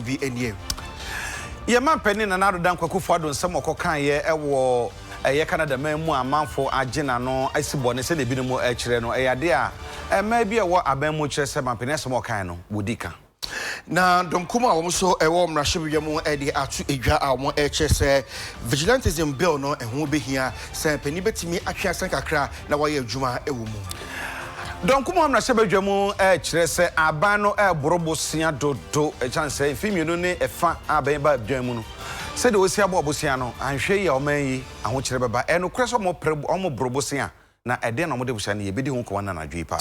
TV enie. Ye man penny na nado dan kwakufu adon nsem okokan ye ewo eye Canada man mu amanfo agena no asibo ne se de binom e kire no eyade a ma bi ewo aban mu kire se man penny nsem okan no wodika. Na domkuma wo so ewo mrahye mu edi atu edwa a wo se vigilantism bill no eho behia se pani betimi atwa san kakra na waye adwuma ewo mu. Domkuma mrahye badwa mu kire se aban no borobosia dodo chance fimienu ne efa aban ba adwan mu no se de osia bo obosia no anhwe ye oman yi aho kire beba no kreso mo borobosia na ede na mo de busia ne ye bedi hu ko wana na dwi pa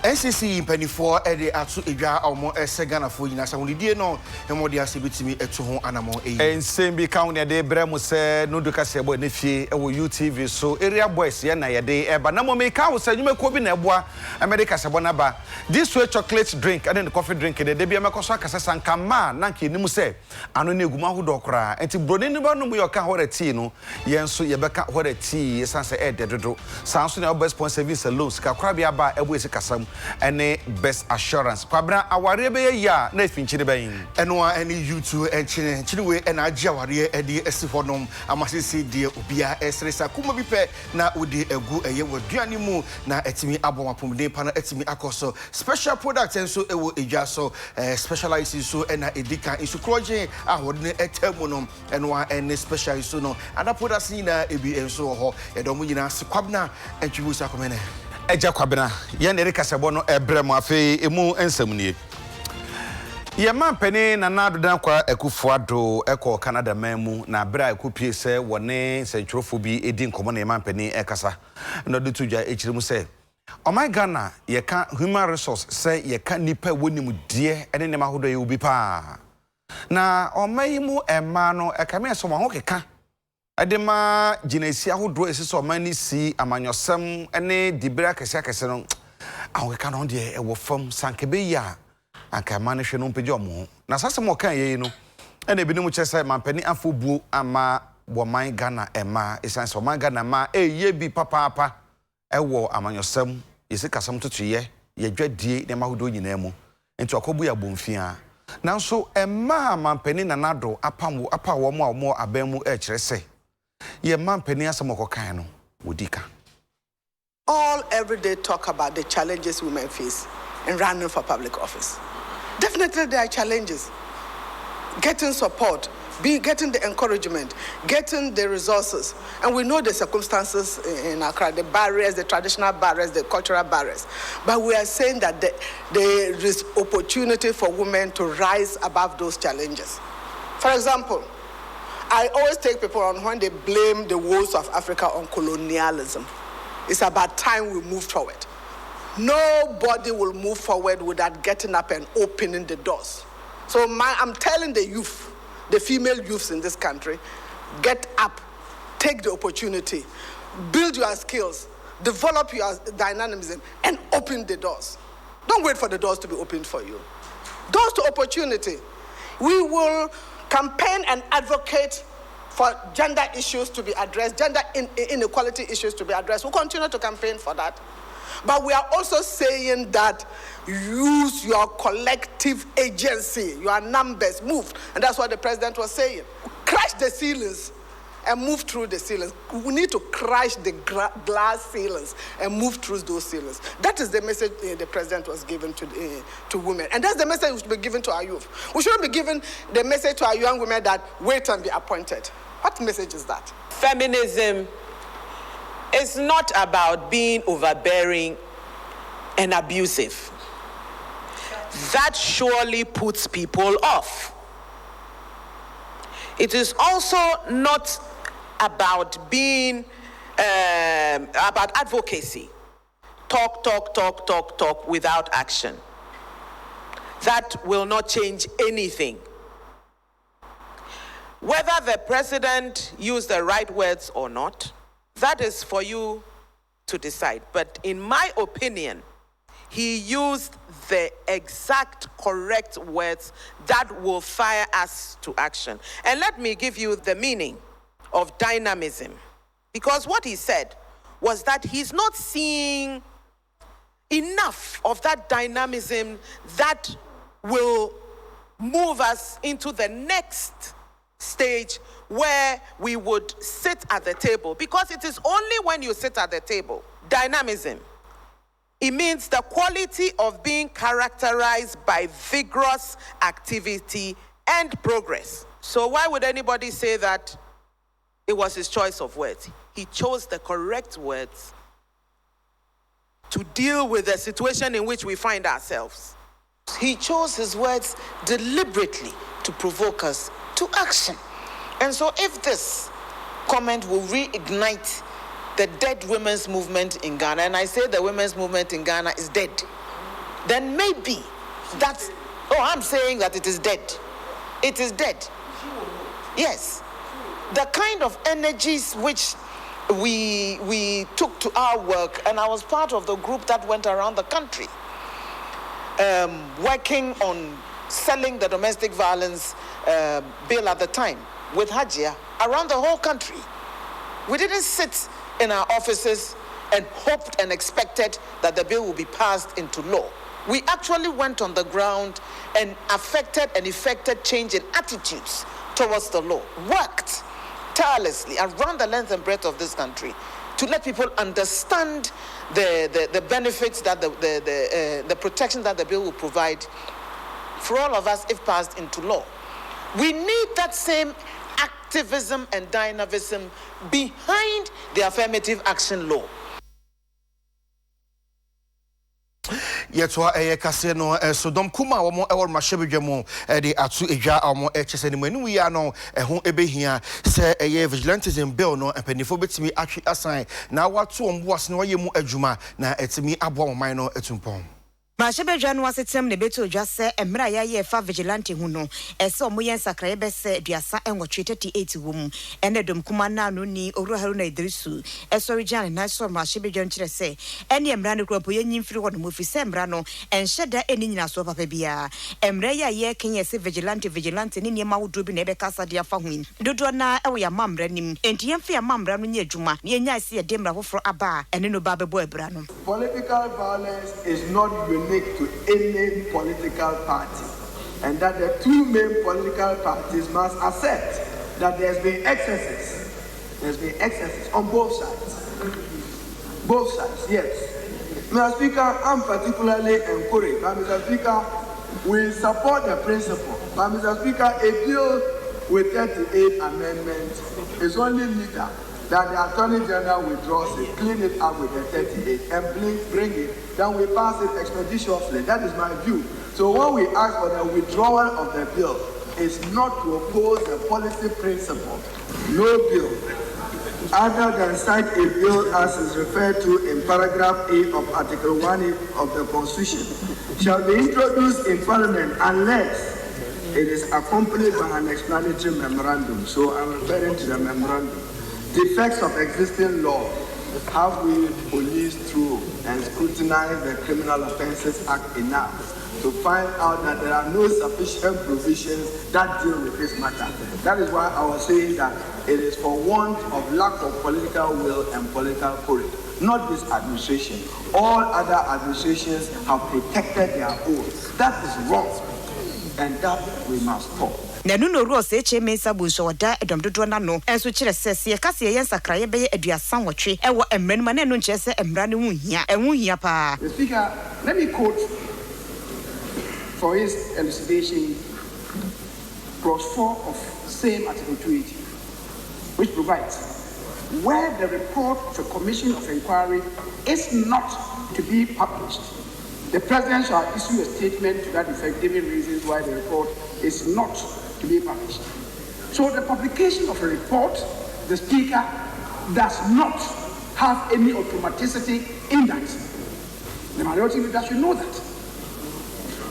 NCC panifo ede atu edwa omo Ghana fo nyina sa wonidie no emode ase betimi etu ho anamo eyi ensem bi ka woni de brem se no do ka se bo ne fie ewo UTV so area boys ye na ye de eba na mo me ka wo se nyume ko bi na eboa America se bo na ba this way chocolate drink and the coffee drink de bia mekoso akasa sanka ma na nke nimu se ano na eguma hodo kra enti broni ni ba no mu yo ka hore tea no ye nso ye beka hore tea ye sanse ede dodo sanso na best point service loans ka kra bia ba ebo ese kasam ene best assurance kwabra aware be ya na finchire bayin eno a ene YouTube enchine we ena agi aware ede esi hodom amasisi de obia esresa kuma bi pe na odi egu eye waduane mu na etimi abomapomde pa na etimi akoso special product enso ewo edwa so specialized so ena edika isu kroje ahode etemu no eno a ene special so no ada products ni na ebi enso ho edom nyina sekwabna entwibusa komene eja kwabena ye ne rekasebo no ebrem afi emu ensamnie ye man pani na nado dan kwa ekufuado eko Canada memu na bra ekupie se wone sentwrofo bi edi nkomo na man pani ekasa no de tuja echirimu se oh my Ghana ye ka human resource se ye ka nipa wonimu die ene ne mahodo ye obi pa na omayimu ema no ekame so ho keka Adema jinesi ahodo esiso mani si amanyosem ene dibra kese no aweka no de ewo fam sankebe ya anka mane hwe no mpege omo na sase mo kan ye no ene binom chese mampani afobuo ama boman Ghana ema esanso man Ghana ma eye bi papa ewo amanyosem yesi kasam totoye ye dwadie ne mahodo nyina mu enti akobu ya bomfia nanso ema mampani nanado apa wo mo abamu ekirese ye man penny asamokokan no wodika. All everyday talk about the challenges women face in running for public office. Definitely there are challenges. Getting support, getting the encouragement, getting the resources. And we know the circumstances in Accra, the barriers, the traditional barriers, the cultural barriers. But we are saying that there is opportunity for women to rise above those challenges. For example, I always take people on when they blame the woes of Africa on colonialism. It's about time we move forward. Nobody will move forward without getting up and opening the doors. So I'm telling the youth, the female youths in this country, get up, take the opportunity, build your skills, develop your dynamism, and open the doors. Don't wait for the doors to be opened for you. Doors to opportunity. We will campaign and advocate for gender issues to be addressed, gender inequality issues to be addressed. We'll continue to campaign for that. But we are also saying that use your collective agency, your numbers, move. And that's what the president was saying. Crash the ceilings and move through the ceilings. We need to crash the glass ceilings and move through those ceilings. That is the message the president was giving to women. And that's the message we should be giving to our youth. We shouldn't be giving the message to our young women that wait and be appointed. What message is that? Feminism is not about being overbearing and abusive. That surely puts people off. It is also not about being about advocacy. Talk without action. That will not change anything. Whether the president used the right words or not, that is for you to decide. But in my opinion, he used the exact correct words that will fire us to action. And let me give you the meaning of dynamism. Because what he said was that he's not seeing enough of that dynamism that will move us into the next stage where we would sit at the table. Because it is only when you sit at the table, dynamism, it means the quality of being characterized by vigorous activity and progress. So why would anybody say that it was his choice of words? He chose the correct words to deal with the situation in which we find ourselves. He chose his words deliberately to provoke us to action. And so if this comment will reignite the dead women's movement in Ghana, and I say the women's movement in Ghana is dead, then maybe that's, I'm saying that it is dead. It is dead. Yes. The kind of energies which we took to our work, and I was part of the group that went around the country, working on selling the domestic violence bill at the time with Hajia around the whole country. We didn't sit in our offices and hoped and expected that the bill would be passed into law. We actually went on the ground and affected and effected change in attitudes towards the law, worked tirelessly around the length and breadth of this country to let people understand the benefits that the protection that the bill will provide for all of us if passed into law. We need that same activism and dynamism behind the affirmative action law. Yetwa kase no Sodom kuma wo e wor mahye mo de atu edwa amo chese ne manu ya no ho ebehia se vigilantism bill no empanifo betimi atwe asan na wato omboase no yemu adwuma na etimi abo oman no etumpon. Mahye no asetem ne beto odwa se emra ya ye fa vigilante hu no ese omoyen sakraye be se duasa enwotwe 38 wom ene dom kuma na no ni Owura Haruna Idrisu esori jan na so mahye nkire se ene emra ne kropo yenyimfiri ho no mofi se emra no enhyeda eni nyina so papa bia emra ya ye kenye se vigilante ni niema wodo bi na ebe kasa de afa hu dodo na ewo ya mamra nim enti yemfe ya mamra no nya adwuma ne nya ase ye de emra hofro aba ene no ba bebo ebra no. Political violence is not unique to any political party, and that the two main political parties must accept that there's been excesses. There's been excesses on both sides. Both sides, yes. Mr. Speaker, I'm particularly encouraged. But Mr. Speaker, we support the principle. But Mr. Speaker, a bill with 38 amendments is only legal that the Attorney General withdraws it, clean it up with the 38, and bring it, then we pass it expeditiously. That is my view. So when we ask for the withdrawal of the bill, it's not to oppose the policy principle. No bill, other than such a bill as is referred to in paragraph 8 of Article 1 of the Constitution, shall be introduced in Parliament unless it is accompanied by an explanatory memorandum. So I'm referring to the memorandum. Defects of existing law. Have we policed through and scrutinized the Criminal Offences Act enough to find out that there are no sufficient provisions that deal with this matter? That is why I was saying that it is for want of lack of political will and political courage. Not this administration. All other administrations have protected their own. That is wrong, and that we must stop. Nanu no ruo se che mensa bu so da edom dodo na no enso kire sese ye kase ye nsakraye be ye aduasa nwotwe e wo emran ma na no nche se emra ne hu hia pa. The Speaker, let me quote for his elucidation clause 4 of same Article 280, which provides where the report of a commission of inquiry is not to be published, the President shall issue a statement to that effect, giving reasons why the report is not to be published. So the publication of a report, the Speaker, does not have any automaticity in that. The minority leader should know that.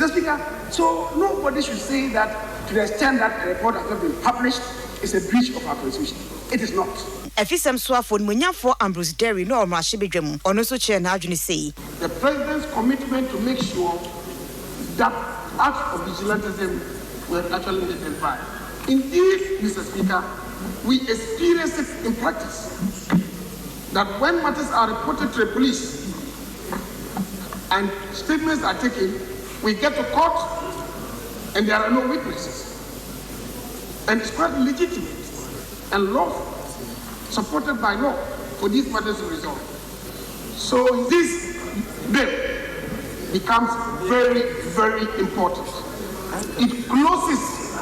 The Speaker, so nobody should say that to the extent that a report has not been published is a breach of our Constitution. It is not. Efisem so afọ munyafo Ambrose Derry no omrahye bedwam ono so che na adwene sei. The President's commitment to make sure that acts of vigilantism were actually identified. Indeed, Mr. Speaker, we experience it in practice that when matters are reported to the police and statements are taken, we get to court and there are no witnesses. And it's quite legitimate and lawful, supported by law, for these matters to resolve. So this bill becomes very, very important. It closes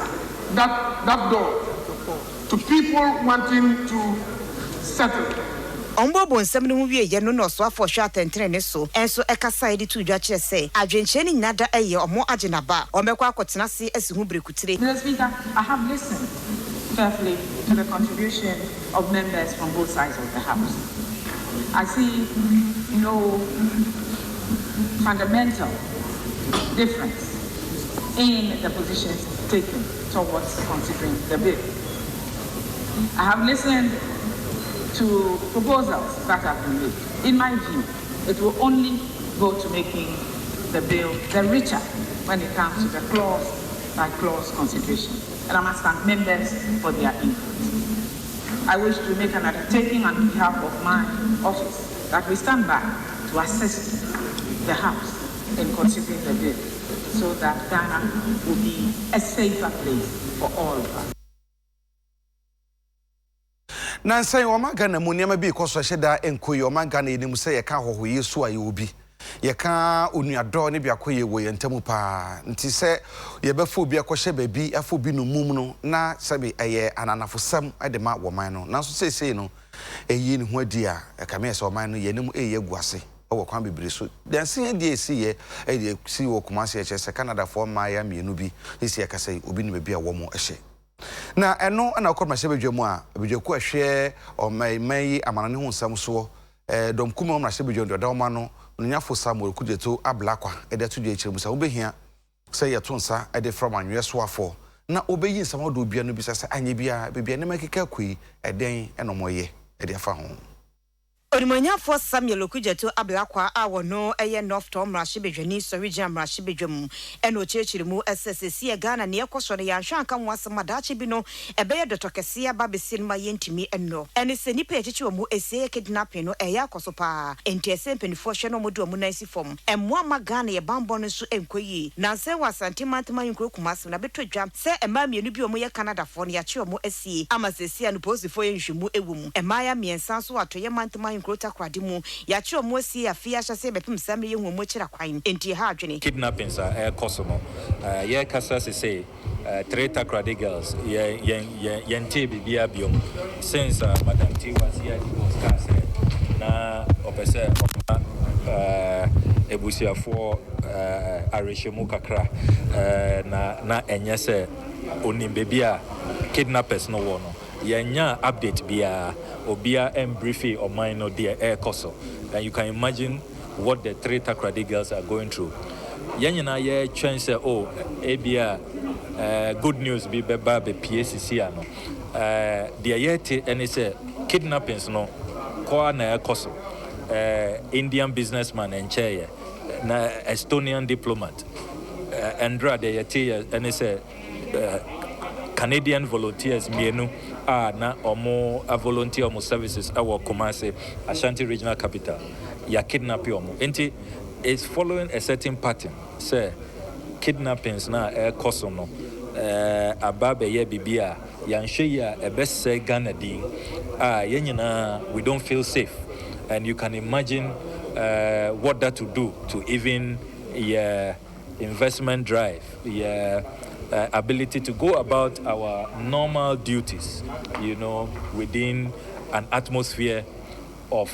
that door to people wanting to settle. Ombobo nsɛm no ho wie ye no no so afɔ hwɛ atɛntene ne so enso ɛkasa edi tu dwa kyerɛ sɛ adwenkyɛ ne nyina da ɛyɛ ɔmo agenaba ɔmɛkɔ akɔtena se asi ho brekutire. Mr. Speaker, I have listened carefully to the contribution of members from both sides of the House. I see no fundamental difference in the positions taken towards considering the bill. I have listened to proposals that have been made. In my view, it will only go to making the bill the richer when it comes to the clause-by-clause consideration. And I must thank members for their input. I wish to make an undertaking on behalf of my office that we stand by to assist the House in considering the bill so that Ghana will be a safer place for all of us. Nansan Oma Ghana mu nneɛma bi kɔ so hyeda enkoyi Oma Ghana enim sɛ yɛka hohoye so aye obi yɛka onuadɔ ne bi akɔye wɔ yɛntamu pa nti sɛ yɛbɛfo obi akɔhyɛ baabi afo obi no mum no na sɛbe ɛyɛ ananafosam de ma wɔ man no nanso sɛsɛe no ɛyi ne ho adi a ɛkame sɛ ɔman no yɛnim ɛyɛ guase ɔwɔ kwan bebre so danse adi esi yɛ ɛde si wɔ Kumasi ɛkyɛ sɛ Canada fo ma ya mienu bi esi ɛkasa obi ne baabi a wɔ mo ɛhyɛ na eno ana okɔ mahye bedwamu a bedwaku ahwe ɔmai amanane ho nsam so dom kuma mahye bedwamu da ɔma no nyafo Samuel Kujeto ablakwa ɛde to dwa kyeremu sa wobɛhia sɛ yɛto nsa ɛde from anwe so afɔ na obɛyi nsam ɔdo bia no bi sɛ anye bia bibia ne makeka koi ɛden ɛnomoyɛ ɛde afa ho Orimanyafo Samuel Kujeto ablakwa a wono eye North Tom Rahye Bedwani Sorigin Rahye Bedwam eno chechirimu SSC e Ghana ne ekoso ne yanhwa anka mo asema dache bi no ebeye dotokese aba besi no ma yentimi enno ene se nipa echichi wo mu ese kidnapping no eya akoso pa enti ese mpenifo hwe no modu mu nansi fom emmo ama Ghana ye bambo no so enkoyi na se wasante mantama yinkro Kumasi na betodwa se ema mienu bi omo ye Canada fo ne ya che omo asie ama sesi anu posifo ye nhwemu ewum ema ya miensa so atoye mantama Grota Kwadimu ya chuo mosi ya fia shase bepim samri yehu mochira kwain enti ha adwene kidnappings are kosomo ye kasa se say three takrade girls ye nte bibia biom since Madam T was here was na opese ebusiafo arehemu kakra na enye se onim bebia kidnappers no wo no yenya update bia obia briefing or minor dear air koso and you can imagine what the three takrade girls are going through yenya ye chance oh ebia good news be beba be PCC ano dear yet and say kidnappings no kwa na air koso Indian businessman and chair na Estonian diplomat Andra de yete and say Canadian volunteers mienu na omo a volunteer omo services our Kumasi Ashanti regional capital ya kidnap omo enti is following a certain pattern say kidnappings na koso no ababe ye bibia ya nhwe ya ebese Ghana din yenyina we don't feel safe and you can imagine what that to do to even investment drive ability to go about our normal duties, you know, within an atmosphere of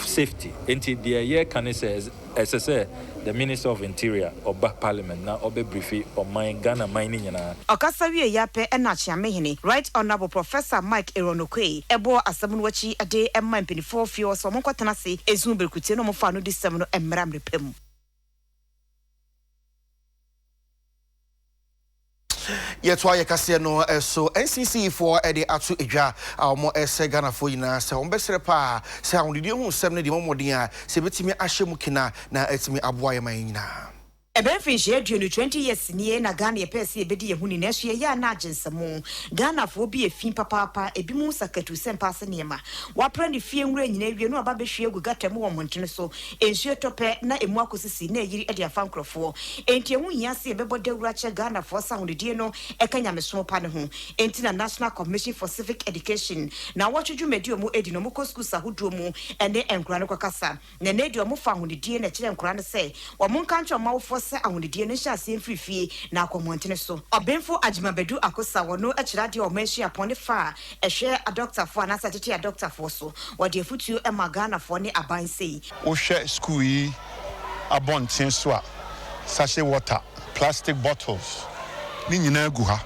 safety. Until the year can say, as I say, the Minister of Interior or back Parliament now obe briefing or my Ghana mining na. Okasawie yape enachi amehini. Right Honorable Professor Mike Eronokwe ebo asamunwachi ade emma mpinifo fio so monkotena se ezumbe kutie no mofa no disem no emram repem. Yetwa yekase no so NCC for ede atu edwa omo ese Ghana fo yina se ombesere pa se awudidi hu sem ne de momodin a se betimi ahye mu kina na etimi aboa ye man yina. Ebenfin share during 20 years ni na Ghana ye pese ebedi ye huni na hye ya na agensamo Ghana fo bi efin papa ebi mu sakatu sempa se niema wa pra ne fie nwura nyina wie no aba behwe egu gatamu wo montene so ensuo tope na emu akosisi na yiri e de afa nkrofo enti emu hia se ebebo dawura che Ghana fo sa honedie no ekanya meso pa ne ho enti na National Commission for Civic Education na watwedwu medi omu edi no mu school sahuduo mu ene enkura no kwakasa na ne di omu fa honedie na kire enkura no se wo monka ncho mawofo se ahonedie no hya se mfrifie na akomontene so obenfo Ajimabedu Akosa wono akira de o menhia pone fa ehwe a doctor fo anasa tete a doctor fo so wode afutuo e magana fo ne aban sei wo hwe school yi abonten so a sachet water plastic bottles ni nyina gu ha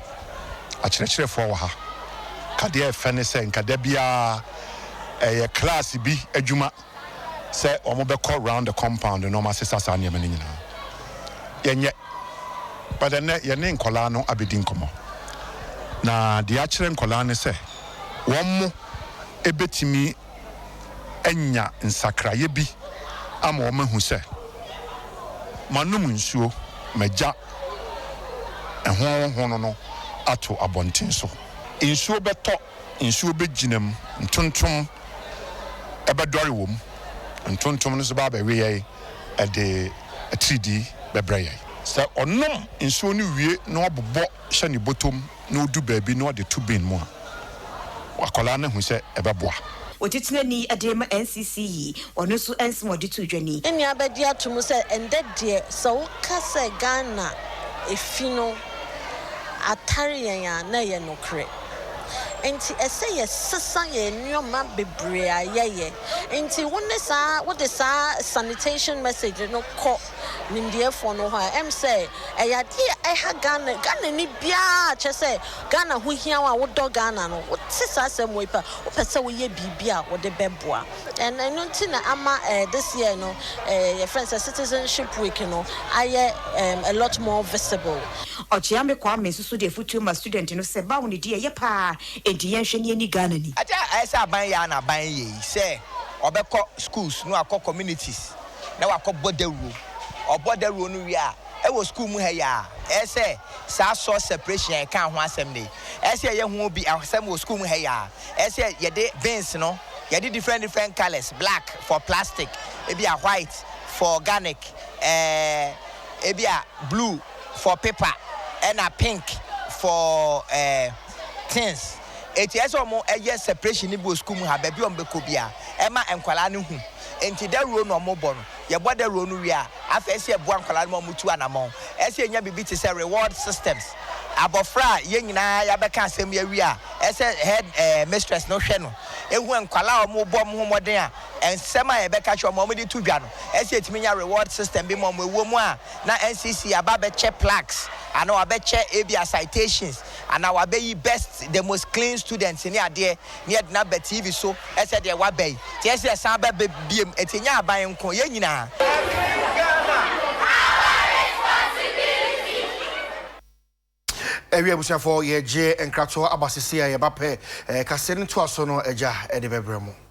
akire fo wo ha kade e fene se nkada bia class bi adwuma se omo be call round the compound no ma sesa ne nyina yenye but then yene nkola no abedi nkomo na de akire nkola ne se wonmo ebetimi enya nsakraye bi ama omahu se manum nsuo magya ehon no ato abonten so nsuo beto nsuo beginam ntontom ebedore wom ntontom no so ba we ye e de 3D bebreye se onom nsuo ni wie na obobọ hye ni botom na odu baabi na ode to bin mu a wakola na hu se ebeboa otitine ni adema NCC ono so ensim ode to dwani eni abedi atum se ende de so ka se Ghana efino atare yan na ye nokre enti ese ye sesa ye nyoma bebre ayeye enti wonne sa what the sanitation message no ko nimdie fo no ha em say eyade e ha Ghana ni bia che say Ghana ho hia wa wo do Ghana no wo sesa asem wo ipa wo pese wo ye bibia wo de beboa and no ntina ama this year no your friends citizenship week no aye a lot more visible ochiame kwa mesusu de futu ma student no se ba woni die ye pa enti yenhwe ni ani Ghana ni aja esa ban ya na ban ye se obekọ schools no akọ communities na wakọ boderu oboderu no wi a e wo school mu ha ya ese sa so separation e kan ho asem ni ese ye ho bi asem wo school mu ha ya ese ye de bins no ye de different colors black for plastic e bi a white for organic e bi a blue for paper and a pink for tins eti eso mo eye separation ni bo school mu ha ba bi on be ko bia e ma enkwala ne hu enti da ro no mo bo no ye bo da ro no wi a afa ese e bo enkwala no mo tu anamon ese enya bibi ti say reward systems abofra ye nyina ya be ka asem ya wi a ese head mistress no hwe no ehu enkwala o mo bo mo homoden a ensem a ye be ka hwe mo di tu dwa no ese etimi nya reward system bi mo ewo mu a na NCC aba be che plaques and our beche ABA citations and our be best the most clean students in ade near na be TV so I said there wa be yes san ba be biem etinya aban nko ye nyina ewi abusia for ye je enkrato abasisi ya ba pe kasene to aso no eja e de bebremo